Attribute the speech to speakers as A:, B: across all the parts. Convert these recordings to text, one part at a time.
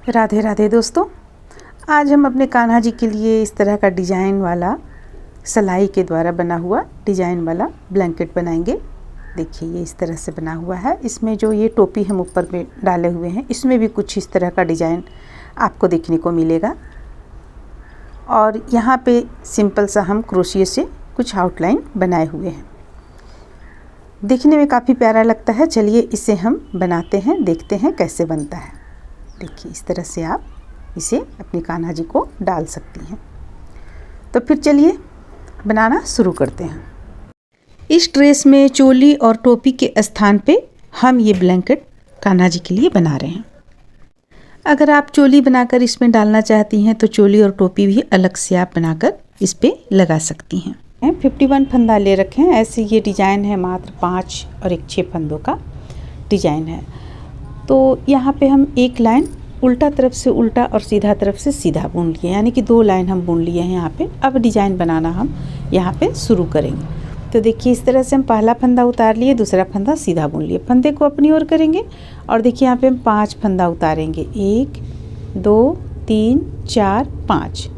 A: राधे राधे दोस्तों, आज हम अपने कान्हा जी के लिए इस तरह का डिजाइन वाला सिलाई के द्वारा बना हुआ डिजाइन वाला ब्लैंकेट बनाएंगे। देखिए ये इस तरह से बना हुआ है। इसमें जो ये टोपी हम ऊपर में डाले हुए हैं इसमें भी कुछ इस तरह का डिजाइन आपको देखने को मिलेगा। और यहाँ पे सिंपल सा हम क्रोशिया से कुछ आउटलाइन बनाए हुए हैं। देखने में काफ़ी प्यारा लगता है। चलिए इसे हम बनाते हैं, देखते हैं कैसे बनता है। देखिए इस तरह से आप इसे अपनी कान्हा जी को डाल सकती हैं। तो फिर चलिए बनाना शुरू करते हैं। इस ड्रेस में चोली और टोपी के स्थान पे हम ये ब्लैंकेट कान्हा जी के लिए बना रहे हैं। अगर आप चोली बनाकर इसमें डालना चाहती हैं तो चोली और टोपी भी अलग से आप बनाकर इस पर लगा सकती हैं। 51 फंदा ले रखे हैं। ऐसे ये डिज़ाइन है, मात्र 5 और एक 6 फंदों का डिज़ाइन है। तो यहाँ पे हम एक लाइन उल्टा तरफ से उल्टा और सीधा तरफ से सीधा बुन लिए, यानी कि 2 लाइन हम बुन लिए हैं यहाँ पे। अब डिज़ाइन बनाना हम यहाँ पे शुरू करेंगे। तो देखिए इस तरह से हम पहला फंदा उतार लिए, दूसरा फंदा सीधा बुन लिए। फंदे को अपनी ओर करेंगे और देखिए यहाँ पे हम 5 फंदा उतारेंगे। 1 2 3 4 5।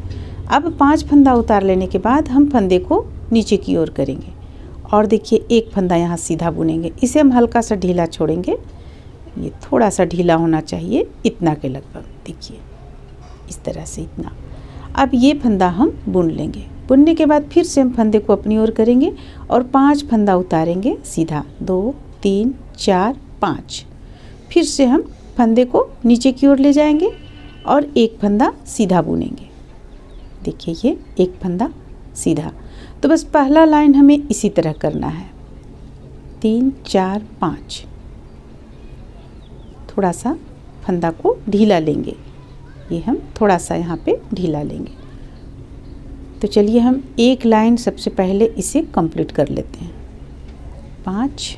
A: अब 5 फंदा उतार लेने के बाद हम फंदे को नीचे की ओर करेंगे और देखिए एक फंदा यहाँ सीधा बुनेंगे। इसे हम हल्का सा ढीला छोड़ेंगे। ये थोड़ा सा ढीला होना चाहिए, इतना के लगभग। देखिए इस तरह से इतना। अब ये फंदा हम बुन लेंगे। बुनने के बाद फिर से हम फंदे को अपनी ओर करेंगे और 5 फंदा उतारेंगे सीधा। 2 3 4 5। फिर से हम फंदे को नीचे की ओर ले जाएंगे और एक फंदा सीधा बुनेंगे। देखिए ये एक फंदा सीधा। तो बस पहला लाइन हमें इसी तरह करना है। 3 4 5। थोड़ा सा फंदा को ढीला लेंगे। ये हम थोड़ा सा यहाँ पे ढीला लेंगे। तो चलिए हम एक लाइन सबसे पहले इसे कंप्लीट कर लेते हैं। 5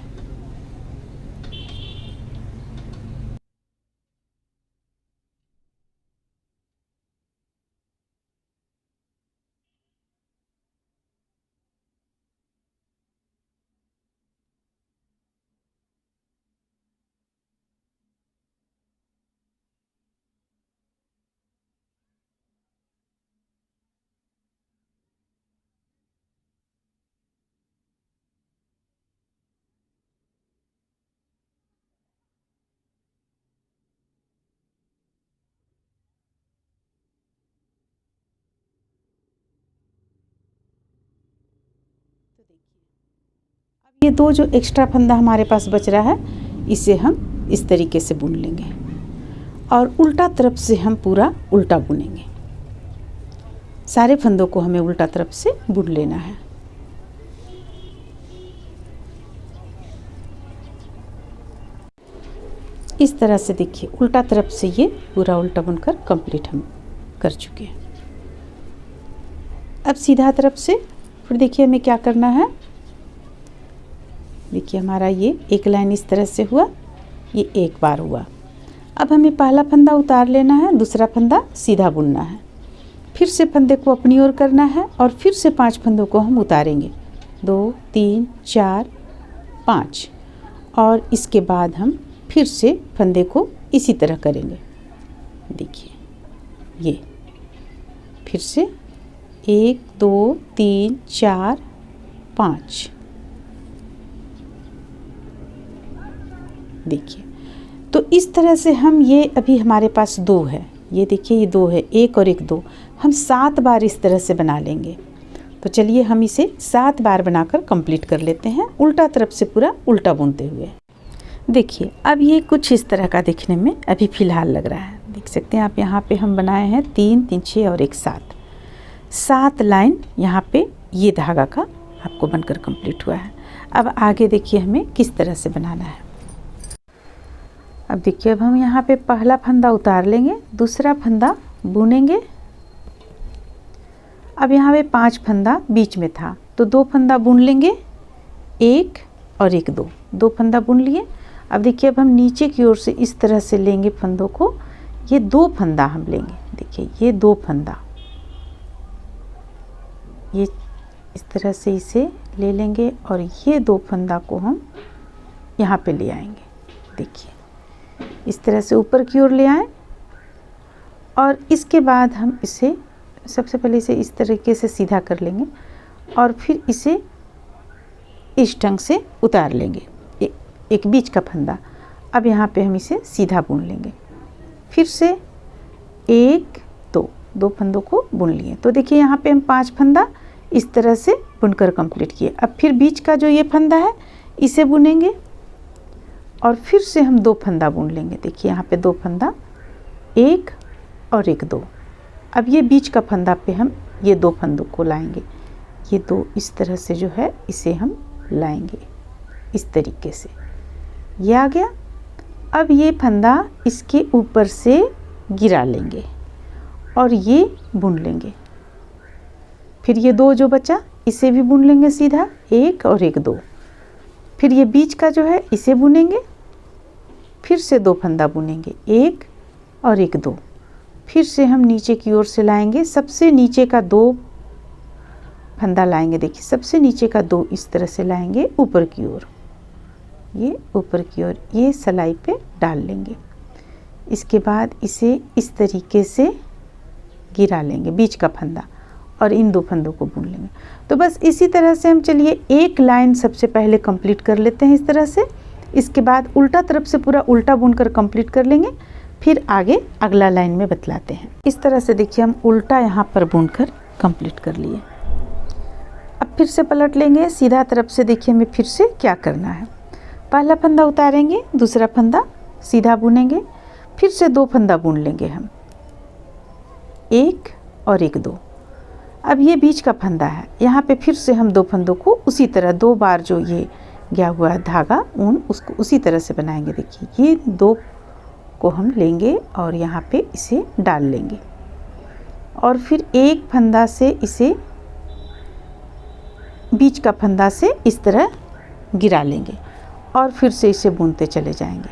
A: अब ये 2 जो एक्स्ट्रा फंदा हमारे पास बच रहा है इसे हम इस तरीके से बुन लेंगे और उल्टा तरफ से हम पूरा उल्टा बुनेंगे। सारे फंदों को हमें उल्टा तरफ से बुन लेना है। इस तरह से देखिए उल्टा तरफ से ये पूरा उल्टा बुनकर कंप्लीट हम कर चुके हैं। अब सीधा तरफ से फिर देखिए हमें क्या करना है। देखिए हमारा ये एक लाइन इस तरह से हुआ, ये एक बार हुआ। अब हमें पहला फंदा उतार लेना है, दूसरा फंदा सीधा बुनना है। फिर से फंदे को अपनी ओर करना है और फिर से 5 फंदों को हम उतारेंगे। 2 3 4 5। और इसके बाद हम फिर से फंदे को इसी तरह करेंगे। देखिए ये फिर से 1 2 3 4 5। देखिए तो इस तरह से हम ये अभी हमारे पास 2 है। ये देखिए ये 2 है, 1 और 1 2। हम 7 बार इस तरह से बना लेंगे। तो चलिए हम इसे 7 बार बनाकर कंप्लीट कर लेते हैं, उल्टा तरफ से पूरा उल्टा बुनते हुए। देखिए अब ये कुछ इस तरह का दिखने में अभी फ़िलहाल लग रहा है। देख सकते हैं आप, यहाँ पे हम बनाए हैं 3 3 6 और 1 7। 7 लाइन यहाँ पे ये धागा का आपको बनकर कंप्लीट हुआ है। अब आगे देखिए हमें किस तरह से बनाना है। अब देखिए अब हम यहाँ पे पहला फंदा उतार लेंगे, दूसरा फंदा बुनेंगे। अब यहाँ पे 5 फंदा बीच में था तो 2 फंदा बुन लेंगे, 1 और 1 2। 2 फंदा बुन लिए। अब देखिए अब हम नीचे की ओर से इस तरह से लेंगे फंदों को। ये 2 फंदा हम लेंगे। देखिए ये 2 फंदा, ये इस तरह से इसे ले लेंगे और ये 2 फंदा को हम यहाँ पे ले आएंगे। देखिए इस तरह से ऊपर की ओर ले आएं और इसके बाद हम इसे सबसे पहले इसे इस तरीके से सीधा कर लेंगे और फिर इसे इस ढंग से उतार लेंगे, एक बीच का फंदा। अब यहाँ पे हम इसे सीधा बुन लेंगे, फिर से एक दो फंदों को बुन लिए। तो देखिए यहाँ पे हम 5 फंदा इस तरह से बुनकर कंप्लीट किए। अब फिर बीच का जो ये फंदा है इसे बुनेंगे और फिर से हम 2 फंदा बुन लेंगे। देखिए यहाँ पे 2 फंदा, एक और एक, 2। अब ये बीच का फंदा पे हम ये 2 फंदों को लाएंगे, ये 2 इस तरह से जो है इसे हम लाएंगे इस तरीके से, ये आ गया। अब ये फंदा इसके ऊपर से गिरा लेंगे और ये बुन लेंगे। फिर ये 2 जो बचा इसे भी बुन लेंगे सीधा, एक और एक, 2। फिर ये बीच का जो है इसे बुनेंगे, फिर से 2 फंदा बुनेंगे, एक और एक, 2। फिर से हम नीचे की ओर से लाएंगे, सबसे नीचे का 2 फंदा लाएंगे। देखिए सबसे नीचे का 2 इस तरह से लाएंगे ऊपर की ओर, ये ऊपर की ओर ये सिलाई पे डाल लेंगे। इसके बाद इसे इस तरीके से गिरा लेंगे बीच का फंदा और इन 2 फंदों को बुन लेंगे। तो बस इसी तरह से हम चलिए एक लाइन सबसे पहले कंप्लीट कर लेते हैं इस तरह से। इसके बाद उल्टा तरफ से पूरा उल्टा बुनकर कंप्लीट कर लेंगे, फिर आगे अगला लाइन में बतलाते हैं। इस तरह से देखिए हम उल्टा यहाँ पर बुनकर कंप्लीट कर लिए। अब फिर से पलट लेंगे सीधा तरफ से। देखिए हमें फिर से क्या करना है, पहला फंदा उतारेंगे, दूसरा फंदा सीधा बुनेंगे, फिर से 2 फंदा बुन लेंगे हम, एक और एक, 2। अब ये बीच का फंदा है, यहाँ पे फिर से हम 2 फंदों को उसी तरह 2 बार जो ये गया हुआ है धागा ऊन उसको उसी तरह से बनाएंगे। देखिए ये 2 को हम लेंगे और यहाँ पे इसे डाल लेंगे और फिर एक फंदा से इसे बीच का फंदा से इस तरह गिरा लेंगे और फिर से इसे बुनते चले जाएंगे।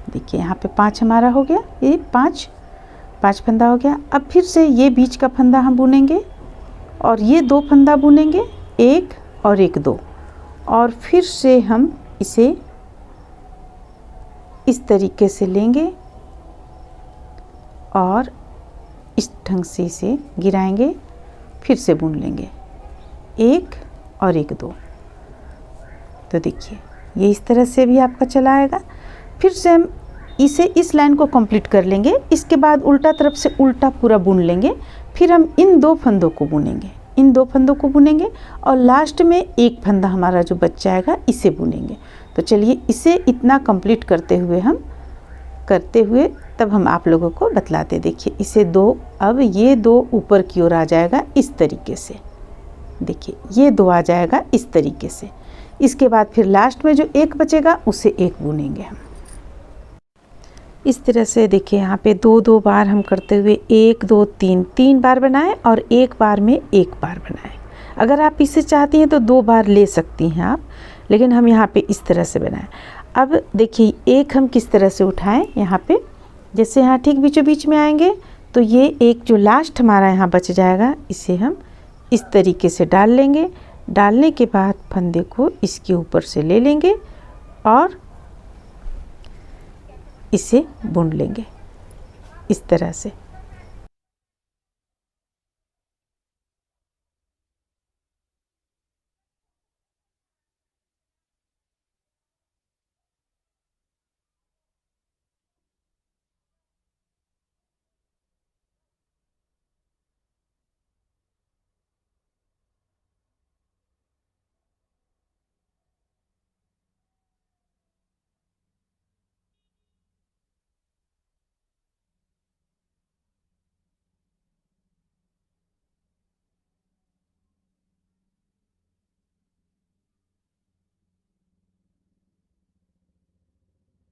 A: देखिए यहाँ पे 5 हमारा हो गया, ये 5 फंदा हो गया। अब फिर से ये बीच का फंदा हम बुनेंगे और ये 2 फंदा बुनेंगे, एक और एक, 2। और फिर से हम इसे इस तरीके से लेंगे और इस ढंग से इसे गिराएंगे, फिर से बुन लेंगे, एक और एक, 2। तो देखिए ये इस तरह से भी आपका चला आएगा। फिर से हम इसे इस लाइन को कंप्लीट कर लेंगे। इसके बाद उल्टा तरफ से उल्टा पूरा बुन लेंगे, फिर हम इन 2 फंदों को बुनेंगे, इन 2 फंदों को बुनेंगे और लास्ट में एक फंदा हमारा जो बच जाएगा इसे बुनेंगे। तो चलिए इसे इतना कंप्लीट करते हुए तब हम आप लोगों को बतलाते। देखिए इसे 2, अब ये 2 ऊपर की ओर आ जाएगा इस तरीके से। देखिए ये 2 आ जाएगा इस तरीके से। इसके बाद फिर लास्ट में जो एक बचेगा उसे एक बुनेंगे हम इस तरह से। देखिए यहाँ पे 2 बार हम करते हुए 1 2 3 बार बनाएं और एक बार में एक बार बनाएं। अगर आप इसे चाहती हैं तो 2 बार ले सकती हैं आप, लेकिन हम यहाँ पे इस तरह से बनाएं। अब देखिए एक हम किस तरह से उठाएं, यहाँ पे जैसे यहाँ ठीक बीचों बीच में आएंगे तो ये एक जो लास्ट हमारा यहाँ बच जाएगा इसे हम इस तरीके से डाल लेंगे। डालने के बाद फंदे को इसके ऊपर से ले लेंगे और इसे बुन लेंगे इस तरह से।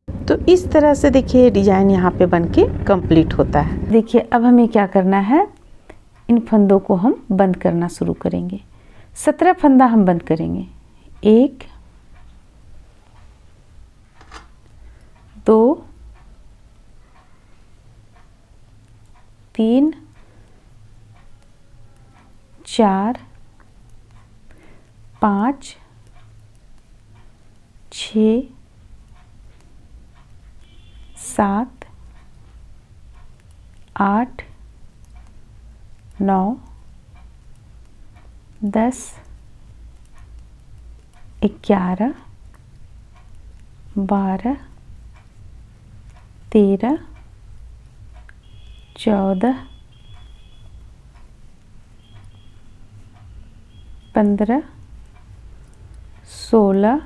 A: तो इस तरह से देखिए डिजाइन यहाँ पे बनके कंप्लीट होता है। देखिए अब हमें क्या करना है, इन फंदों को हम बंद करना शुरू करेंगे। 17 फंदा हम बंद करेंगे, 1 2 3 4 5 6 7 8 9 10 11 12 13 14 15 16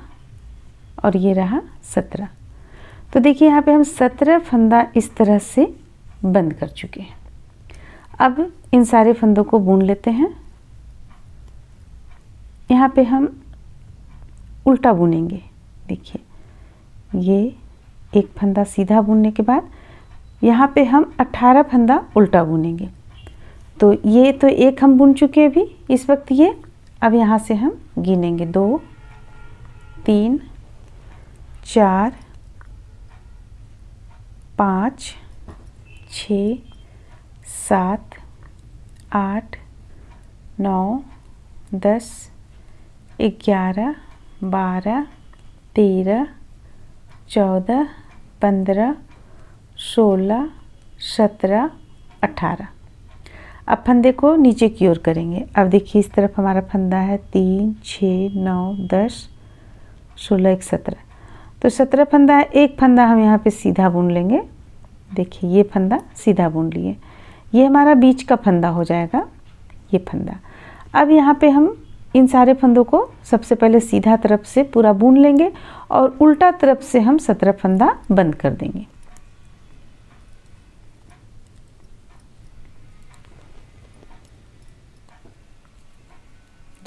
A: और ये रहा 17। तो देखिए यहाँ पे हम 17 फंदा इस तरह से बंद कर चुके हैं। अब इन सारे फंदों को बुन लेते हैं। यहाँ पे हम उल्टा बुनेंगे। देखिए ये एक फंदा सीधा बुनने के बाद यहाँ पे हम 18 फंदा उल्टा बुनेंगे। तो ये तो एक हम बुन चुके हैं अभी इस वक्त ये। अब यहाँ से हम गिनेंगे 2 3 4 5 6 7 8 9 10 11 12 13 14 15 16 17 18। अब फंदे को नीचे की ओर करेंगे। अब देखिए इस तरफ हमारा फंदा है 3 6 9 10 16 1 17। तो 17 फंदा है। एक फंदा हम यहाँ पे सीधा बुन लेंगे। देखिए ये फंदा सीधा बुन लिए। ये हमारा बीच का फंदा हो जाएगा ये फंदा। अब यहाँ पे हम इन सारे फंदों को सबसे पहले सीधा तरफ से पूरा बुन लेंगे और उल्टा तरफ से हम 17 फंदा बंद कर देंगे।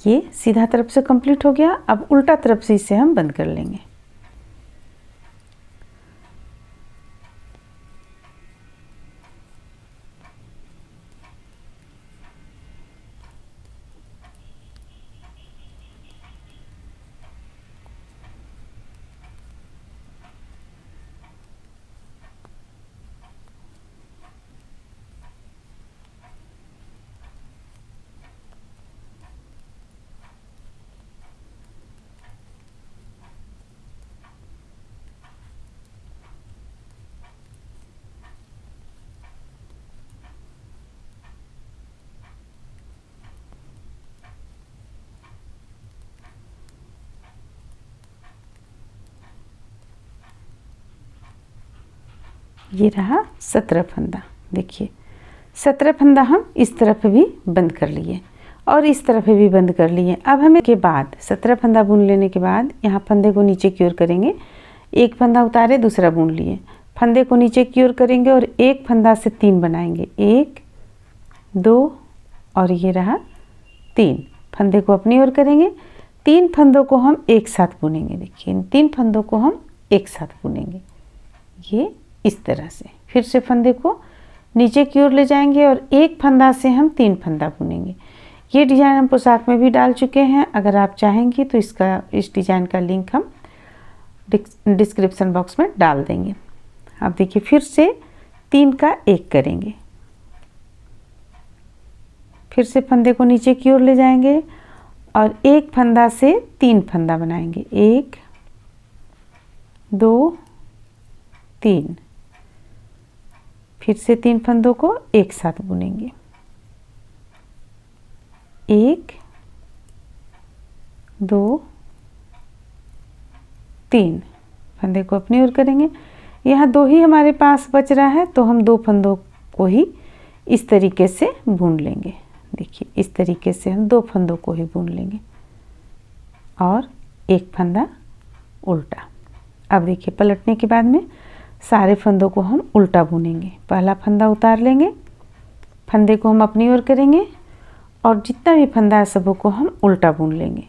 A: ये सीधा तरफ से कंप्लीट हो गया। अब उल्टा तरफ से इसे हम बंद कर लेंगे। ये रहा 17 फंदा। देखिए 17 फंदा हम इस तरफ भी बंद कर लिए और इस तरफ भी बंद कर लिए। अब हमें के बाद 17 फंदा बुन लेने के बाद यहाँ फंदे को नीचे की ओर करेंगे। एक फंदा उतारे दूसरा बुन लिए, फंदे को नीचे की ओर करेंगे और एक फंदा से 3 बनाएंगे। 1 2 और ये रहा 3। फंदे को अपनी ओर करेंगे। 3 फंदों को हम एक साथ बुनेंगे। देखिए इन 3 फंदों को हम एक साथ बुनेंगे ये इस तरह से। फिर से फंदे को नीचे की ओर ले जाएंगे और एक फंदा से हम 3 फंदा बुनेंगे। ये डिज़ाइन हम पोशाक में भी डाल चुके हैं। अगर आप चाहेंगी तो इस डिज़ाइन का लिंक हम डिस्क्रिप्शन बॉक्स में डाल देंगे। अब देखिए फिर से 3 का 1 करेंगे। फिर से फंदे को नीचे की ओर ले जाएंगे और एक फंदा से 3 फंदा बनाएंगे। 1 2 3। फिर से 3 फंदों को एक साथ बुनेंगे। 1 2 3। फंदे को अपनी ओर करेंगे। यहाँ 2 ही हमारे पास बच रहा है तो हम 2 फंदों को ही इस तरीके से बुन लेंगे। देखिए इस तरीके से हम 2 फंदों को ही बुन लेंगे और एक फंदा उल्टा। अब देखिए पलटने के बाद में सारे फंदों को हम उल्टा बुनेंगे। पहला फंदा उतार लेंगे, फंदे को हम अपनी ओर करेंगे और जितना भी फंदा है सबों को हम उल्टा बुन लेंगे।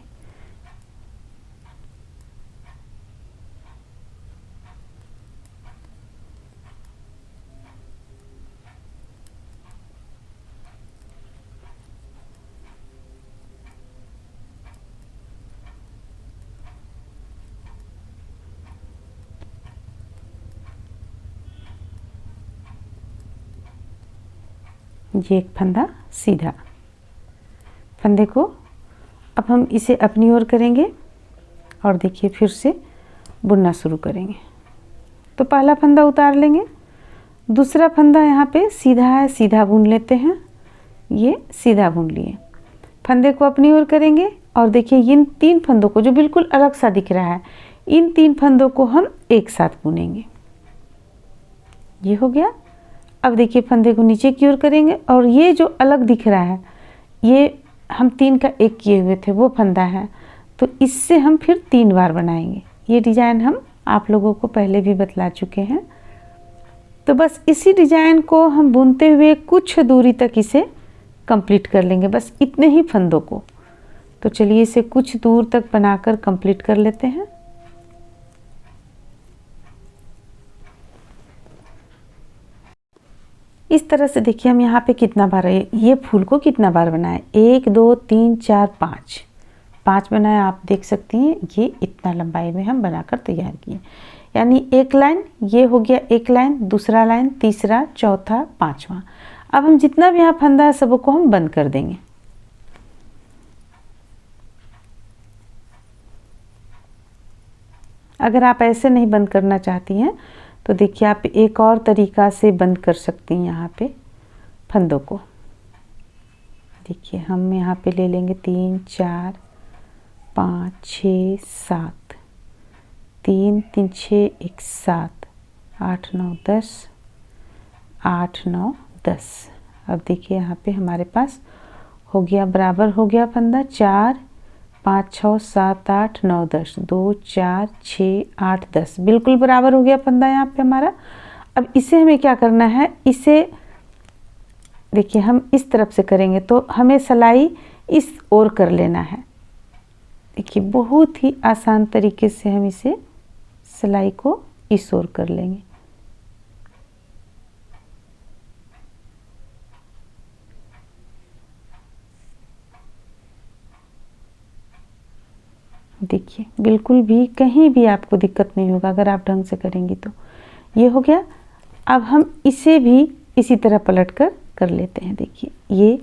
A: ये एक फंदा सीधा। फंदे को अब हम इसे अपनी ओर करेंगे और देखिए फिर से बुनना शुरू करेंगे। तो पहला फंदा उतार लेंगे, दूसरा फंदा यहाँ पे सीधा है, सीधा बुन लेते हैं। ये सीधा बुन लिए, फंदे को अपनी ओर करेंगे और देखिए इन 3 फंदों को जो बिल्कुल अलग सा दिख रहा है, इन 3 फंदों को हम एक साथ बुनेंगे। ये हो गया। अब देखिए फंदे को नीचे की ओर करेंगे और ये जो अलग दिख रहा है, ये हम 3 का 1 किए हुए थे, वो फंदा है, तो इससे हम फिर 3 बार बनाएंगे। ये डिजाइन हम आप लोगों को पहले भी बतला चुके हैं। तो बस इसी डिजाइन को हम बुनते हुए कुछ दूरी तक इसे कंप्लीट कर लेंगे, बस इतने ही फंदों को। तो चलिए इसे कुछ दूर तक बनाकर कंप्लीट कर लेते हैं। इस तरह से देखिए हम यहाँ पे कितना बार ये फूल को कितना बार बनाए, 1 2 3 4 5 बनाए। आप देख सकती हैं ये इतना लंबाई में हम बनाकर तैयार किए। यानी एक लाइन ये हो गया, एक लाइन, दूसरा लाइन, तीसरा, चौथा, 5वां। अब हम जितना भी यहाँ फंदा है सबको हम बंद कर देंगे। अगर आप ऐसे नहीं बंद करना चाहती हैं तो देखिए आप एक और तरीका से बंद कर सकती हैं यहाँ पे फंदों को। देखिए हम यहाँ पे ले लेंगे 3 4 5 6 7, 3 3 6 1 7, 8 9 10, 8 9 10। अब देखिए यहाँ पे हमारे पास हो गया, बराबर हो गया फंदा। 4 5 6 7 8 9 10, 2 4 6 8 10, बिल्कुल बराबर हो गया फंदा यहाँ पे हमारा। अब इसे हमें क्या करना है, इसे देखिए हम इस तरफ से करेंगे तो हमें सिलाई इस ओर कर लेना है। देखिए बहुत ही आसान तरीके से हम इसे सिलाई को इस ओर कर लेंगे। देखिए बिल्कुल भी कहीं भी आपको दिक्कत नहीं होगा अगर आप ढंग से करेंगी तो। ये हो गया। अब हम इसे भी इसी तरह पलट कर लेते हैं। देखिए ये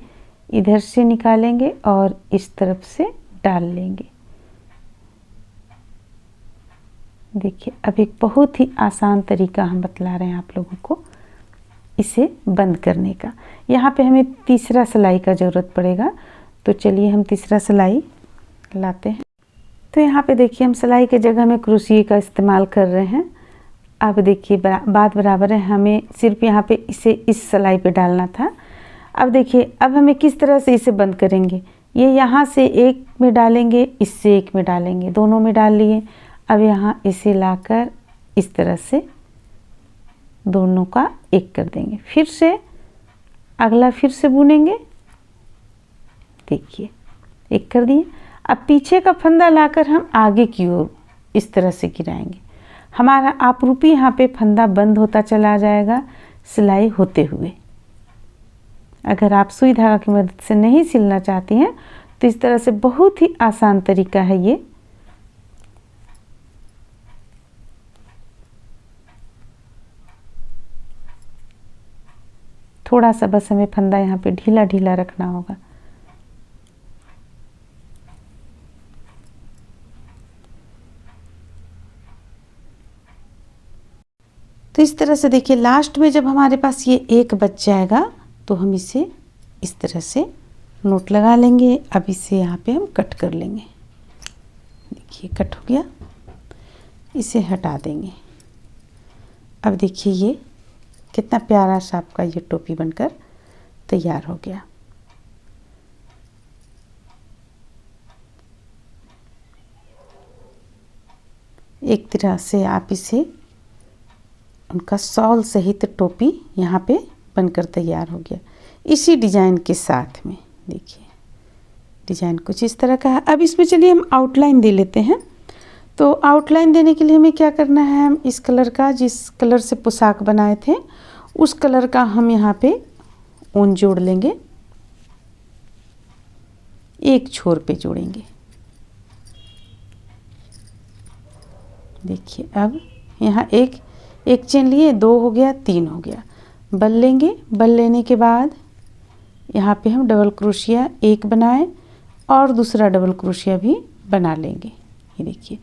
A: इधर से निकालेंगे और इस तरफ से डाल लेंगे। देखिए अब एक बहुत ही आसान तरीका हम बतला रहे हैं आप लोगों को इसे बंद करने का। यहाँ पे हमें तीसरा सिलाई का ज़रूरत पड़ेगा, तो चलिए हम तीसरा सिलाई लाते हैं। तो यहाँ पे देखिए हम सिलाई के जगह में क्रोशिया का इस्तेमाल कर रहे हैं। अब देखिए बात बराबर है, हमें सिर्फ यहाँ पे इसे इस सिलाई पे डालना था। अब देखिए अब हमें किस तरह से इसे बंद करेंगे। ये यहाँ से एक में डालेंगे, इससे एक में डालेंगे, दोनों में डाल लिए। अब यहाँ इसे लाकर इस तरह से दोनों का एक कर देंगे, फिर से अगला फिर से बुनेंगे। देखिए एक कर दिए। अब पीछे का फंदा लाकर हम आगे की ओर इस तरह से गिराएंगे। हमारा आपरूपी यहाँ पे फंदा बंद होता चला जाएगा सिलाई होते हुए। अगर आप सुई धागा की मदद से नहीं सिलना चाहती हैं तो इस तरह से बहुत ही आसान तरीका है ये। थोड़ा सा बस हमें फंदा यहाँ पे ढीला ढीला रखना होगा। तो इस तरह से देखिए लास्ट में जब हमारे पास ये एक बच जाएगा तो हम इसे इस तरह से नोट लगा लेंगे। अब इसे यहाँ पे हम कट कर लेंगे। देखिए कट हो गया, इसे हटा देंगे। अब देखिए ये कितना प्यारा सा आपका ये टोपी बनकर तैयार हो गया। एक तरह से आप इसे उनका शॉल सहित टोपी यहाँ पे बनकर तैयार हो गया इसी डिजाइन के साथ में। देखिए डिजाइन कुछ इस तरह का है। अब इसमें चलिए हम आउटलाइन दे लेते हैं। तो आउटलाइन देने के लिए हमें क्या करना है, हम इस कलर का, जिस कलर से पोशाक बनाए थे उस कलर का हम यहाँ पे ऊन जोड़ लेंगे, एक छोर पे जोड़ेंगे। देखिए अब यहाँ एक चेन लिए, 2 हो गया, 3 हो गया। बल लेंगे, बल लेने के बाद यहाँ पे हम डबल क्रोशिया एक बनाए और दूसरा डबल क्रोशिया भी बना लेंगे। ये देखिए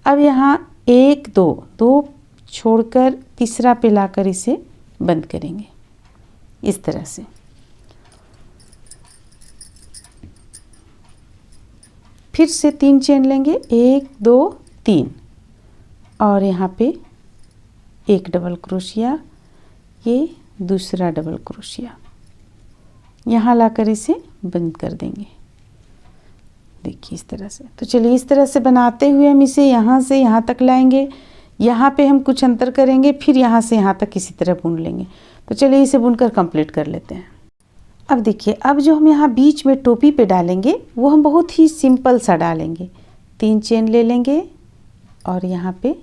A: अब यहाँ 1 2 छोड़कर तीसरा पे लाकर इसे बंद करेंगे इस तरह से। फिर से 3 चेन लेंगे, 1 2 3 और यहाँ पे एक डबल क्रोशिया, ये दूसरा डबल क्रोशिया, यहाँ लाकर इसे बंद कर देंगे। देखिए इस तरह से। तो चलिए इस तरह से बनाते हुए हम इसे यहाँ से यहाँ तक लाएंगे। यहाँ पे हम कुछ अंतर करेंगे, फिर यहाँ से यहाँ तक इसी तरह बुन लेंगे। तो चलिए इसे बुनकर कंप्लीट कर लेते हैं। अब देखिए, अब जो हम यहाँ बीच में टोपी पे डालेंगे वो हम बहुत ही सिंपल सा डालेंगे। 3 चेन ले लेंगे और यहाँ पे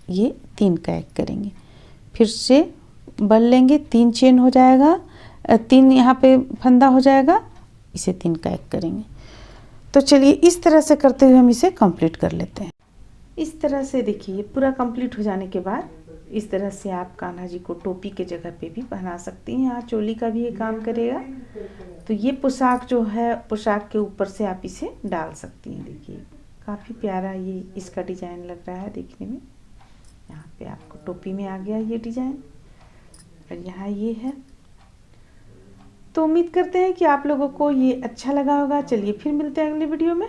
A: ये 3 का एक करेंगे, फिर से बल लेंगे, 3 चेन हो जाएगा, 3 यहाँ पे फंदा हो जाएगा, इसे 3 का एक करेंगे। तो चलिए इस तरह से करते हुए हम इसे कंप्लीट कर लेते हैं। इस तरह से देखिए पूरा कंप्लीट हो जाने के बाद इस तरह से आप कान्हा जी को टोपी के जगह पे भी पहना सकती हैं। यहाँ चोली का भी ये काम करेगा। तो ये पोशाक जो है, पोशाक के ऊपर से आप इसे डाल सकती हैं। देखिए काफ़ी प्यारा ये इसका डिज़ाइन लग रहा है देखने में। यहाँ पे आपको टोपी में आ गया ये डिज़ाइन और यहाँ ये है। तो उम्मीद करते हैं कि आप लोगों को ये अच्छा लगा होगा। चलिए फिर मिलते हैं अगले वीडियो में।